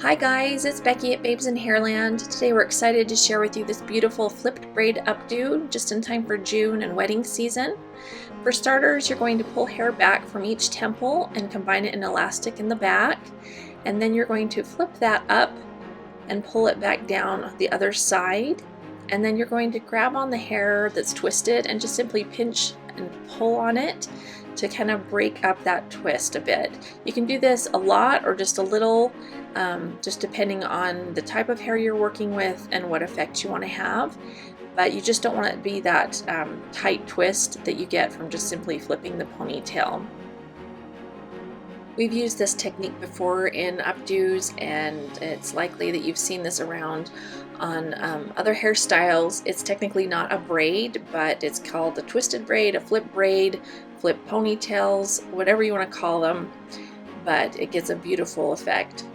Hi guys, it's Becky at Babes in Hairland. Today we're excited to share with you this beautiful flipped braid updo just in time for June and wedding season. For starters, you're going to pull hair back from each temple and combine it in elastic in the back, and then you're going to flip that up and pull it back down the other side, and then you're going to grab on the hair that's twisted and just simply pinch and pull on it to kind of break up that twist a bit. You can do this a lot or just a little, just depending on the type of hair you're working with and what effect you want to have. But you just don't want it to be that tight twist that you get from just simply flipping the ponytail. We've used this technique before in updos, and it's likely that you've seen this around on other hairstyles. It's technically not a braid, but it's called a twisted braid, a flip braid, flip ponytails, whatever you want to call them, but it gives a beautiful effect.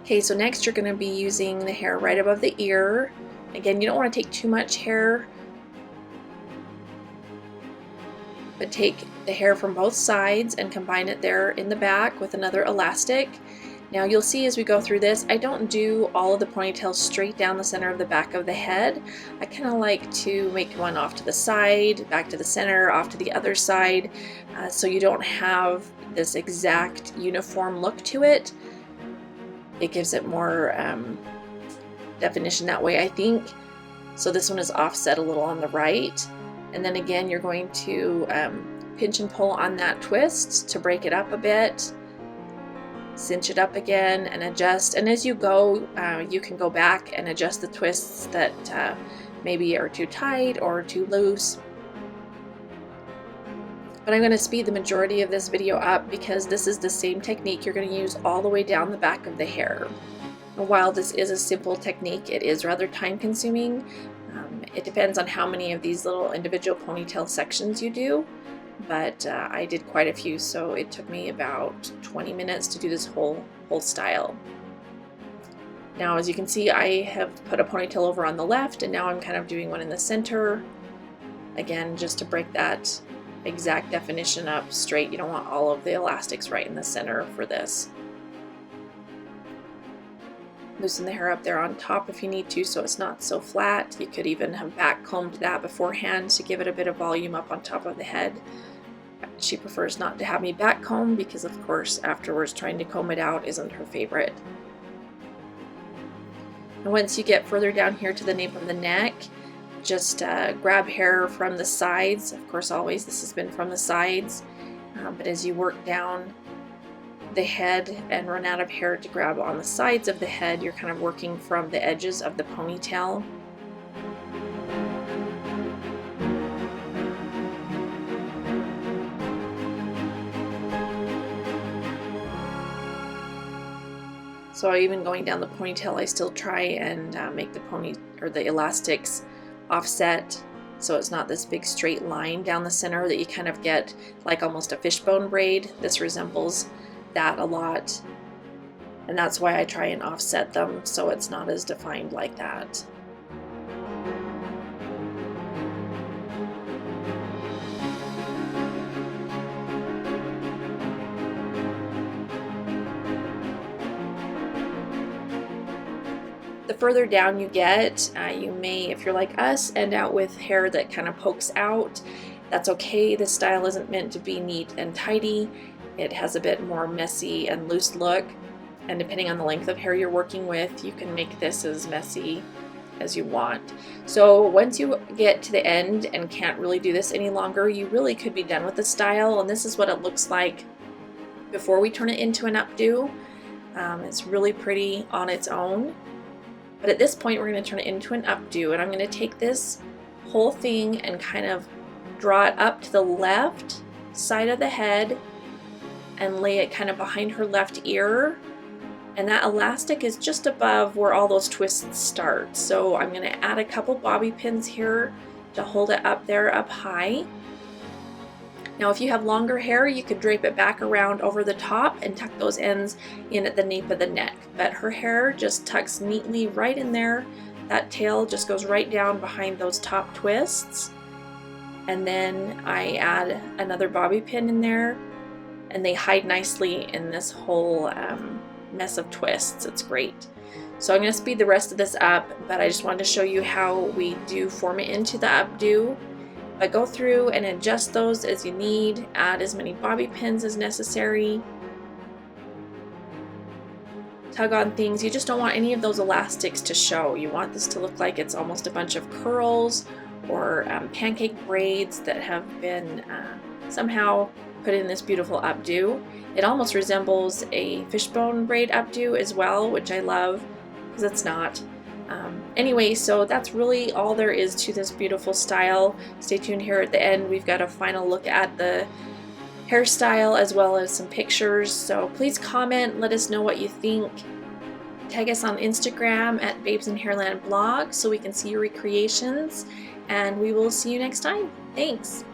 Okay, so next you're going to be using the hair right above the ear. Again, you don't want to take too much hair, but take the hair from both sides and combine it there in the back with another elastic. Now you'll see as we go through this, I don't do all of the ponytails straight down the center of the back of the head. I kind of like to make one off to the side, back to the center, off to the other side, so you don't have this exact uniform look to it. It gives it more definition that way, I think. So this one is offset a little on the right. And then again, you're going to pinch and pull on that twist to break it up a bit, cinch it up again and adjust. And as you go, you can go back and adjust the twists that maybe are too tight or too loose. But I'm going to speed the majority of this video up because this is the same technique you're going to use all the way down the back of the hair. While this is a simple technique, it is rather time consuming. It depends on how many of these little individual ponytail sections you do, but I did quite a few, so it took me about 20 minutes to do this whole style. Now, as you can see, I have put a ponytail over on the left, and now I'm kind of doing one in the center. Again, just to break that exact definition up straight. You don't want all of the elastics right in the center for this. Loosen the hair up there on top if you need to, so it's not so flat. You could even have back combed that beforehand to give it a bit of volume up on top of the head. She prefers not to have me back comb because, of course, afterwards trying to comb it out isn't her favorite. And once you get further down here to the nape of the neck, just grab hair from the sides. Of course, always this has been from the sides, but as you work down the head and run out of hair to grab on the sides of the head, you're kind of working from the edges of the ponytail. So even going down the ponytail, I still try and make the the elastics offset, so it's not this big straight line down the center that you kind of get like almost a fishbone braid. This resembles that a lot, and that's why I try and offset them so it's not as defined like that. The further down you get, you may, if you're like us, end out with hair that kind of pokes out. That's okay. This style isn't meant to be neat and tidy. It has a bit more messy and loose look, and depending on the length of hair you're working with, you can make this as messy as you want. So once you get to the end and can't really do this any longer, you really could be done with the style, and this is what it looks like before we turn it into an updo. It's really pretty on its own, but at this point we're going to turn it into an updo, and I'm going to take this whole thing and kind of draw it up to the left side of the head and lay it kind of behind her left ear, and that elastic is just above where all those twists start. So I'm going to add a couple bobby pins here to hold it up there up high. Now if you have longer hair, you could drape it back around over the top and tuck those ends in at the nape of the neck, but her hair just tucks neatly right in there. That tail just goes right down behind those top twists, and then I add another bobby pin in there, and they hide nicely in this whole mess of twists. It's great. So I'm going to speed the rest of this up, but I just wanted to show you how we do form it into the updo. But go through and adjust those as you need, add as many bobby pins as necessary, tug on things. You just don't want any of those elastics to show. You want this to look like it's almost a bunch of curls or pancake braids that have been somehow put in this beautiful updo. It almost resembles a fishbone braid updo as well, which I love because it's not. Anyway, so that's really all there is to this beautiful style. Stay tuned here at the end. We've got a final look at the hairstyle as well as some pictures. So please comment, let us know what you think. Tag us on Instagram at Babes in Hairland blog so we can see your recreations. And we will see you next time. Thanks.